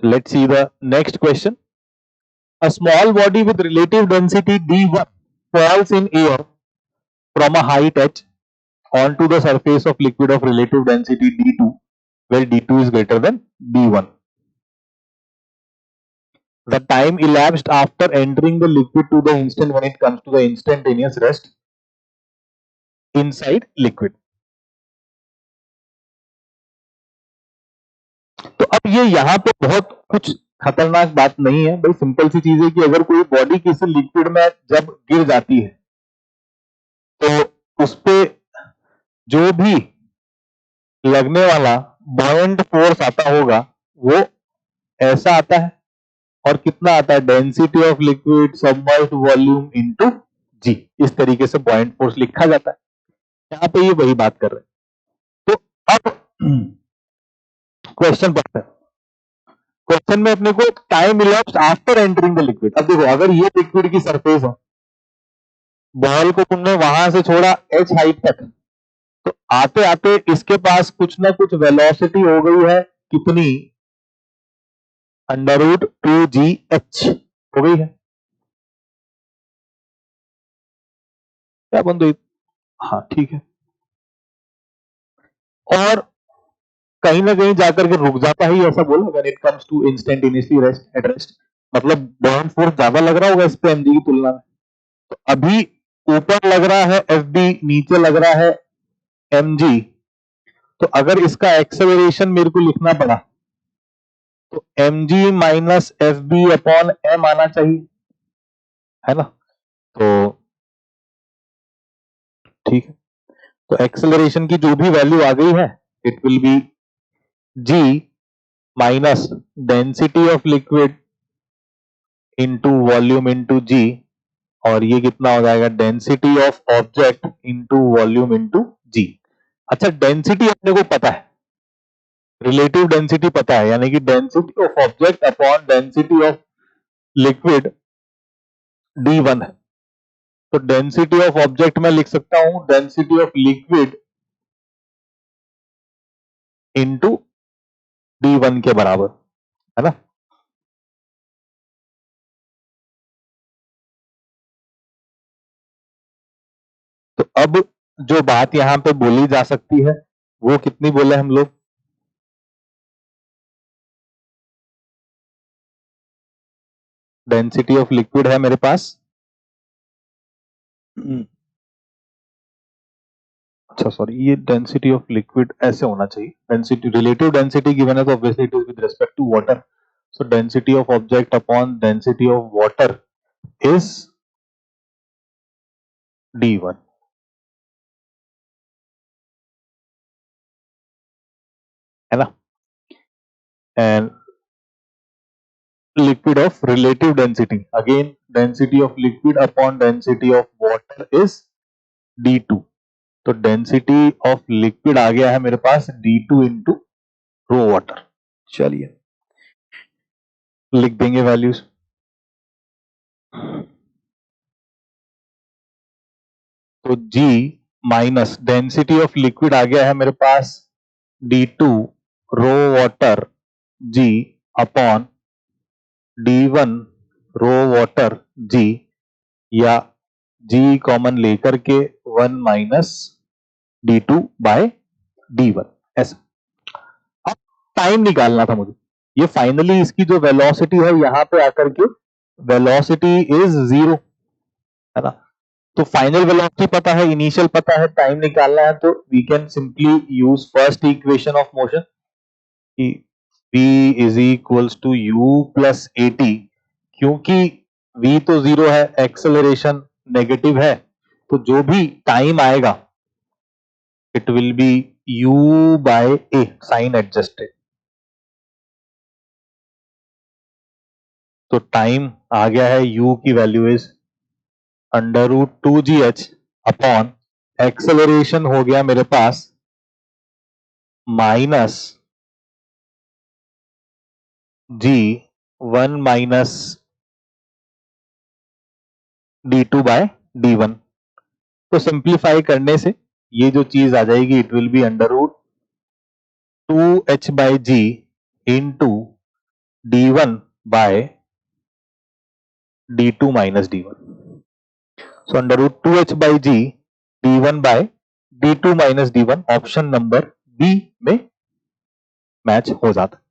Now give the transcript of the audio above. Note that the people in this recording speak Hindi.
Let's see the next question. A small body with relative density d1 falls in air from a height h onto the surface of liquid of relative density d2, where d2 is greater than d1. The time elapsed after entering the liquid to the instant when it comes to the instantaneous rest inside liquid. तो अब ये यहाँ पे बहुत कुछ खतरनाक बात नहीं है भाई, सिंपल सी चीज है कि अगर कोई बॉडी किसी लिक्विड में जब गिर जाती है तो उस पे जो भी लगने वाला बॉयंट फोर्स आता होगा वो ऐसा आता है, और कितना आता है, density of liquid submerged volume into g, इस तरीके से बॉयंट फोर्स लिखा जाता है। यहाँ पे ये वही बात कर रहे हैं। तो अब क्वेश्चन पढ़ते हैं। क्वेश्चन में अपने को time elapsed after entering the liquid. अब देखो, अगर ये लिक्विड की सरफेस है, बॉल को तुमने वहां से छोड़ा h हाइट तक, तो आते आते इसके पास कुछ ना कुछ वेलोसिटी हो गई है, कितनी, √2gh हो गई है। क्या बंधु? हाँ ठीक है। और कहीं ना कहीं जाकर के रुक जाता ही, ऐसा बोला, when it comes to instantaneously rest at rest, मतलब बॉयंट फोर्स ज्यादा लग रहा होगा इस पे mg की तुलना में। तो अभी ऊपर लग रहा है fb, नीचे लग रहा है mg, तो अगर इसका एक्सेलरेशन मेरे को लिखना पड़ा तो mg minus fb upon m आना चाहिए, है ना? तो ठीक है, तो एक्सेलरेशन की जो भी वैल्यू आ गई है, it will B g minus density of liquid into volume into g, और ये कितना हो जाएगा, density of object into volume into g। अच्छा, डेंसिटी अपने को पता है, रिलेटिव डेंसिटी पता है, यानी कि density of object upon density of liquid d1 है। तो डेंसिटी ऑफ ऑब्जेक्ट में लिख सकता हूं density of liquid into d1 के बराबर, है ना? तो अब जो बात यहां पे बोली जा सकती है वो कितनी बोले हम लोग, डेंसिटी ऑफ लिक्विड है मेरे पास, अच्छा सॉरी, ये डेंसिटी ऑफ लिक्विड ऐसे होना चाहिए, डेंसिटी रिलेटिव डेंसिटी गिवन है तो obviously it is with respect to water, so density of object upon density of water is d1, है ना? And liquid of relative density, again density of liquid upon density of water is d2, तो डेंसिटी ऑफ लिक्विड आ गया है मेरे पास d2 इंटू रो वाटर। चलिए लिख देंगे वैल्यूज। तो g minus density of liquid आ गया है मेरे पास d2 rho water g upon d1 rho water g, या g कॉमन लेकर के 1 माइनस d2 बाय d1, ऐसा। अब टाइम निकालना था मुझे, ये फाइनली इसकी जो वेलोसिटी है यहां पे आकर के वेलोसिटी इज 0, है ना? तो फाइनल वेलोसिटी पता है, इनिशियल पता है, टाइम निकालना है, तो we can simply use first equation of motion कि v is equals to u plus at, क्योंकि v तो 0 है, एक्सेलरेशन नेगेटिव है, तो जो भी टाइम आएगा it will be u by a sign adjusted. तो टाइम आ गया है, u की value is √2gh upon acceleration हो गया मेरे पास minus g 1 minus d2 by d1। तो सिंप्लीफाई करने से ये जो चीज आ जाएगी, it will be √2h by g into D1 by D2 minus D1। So under root 2h by g D1 by D2 minus D1 option number B में मैच हो जाता है।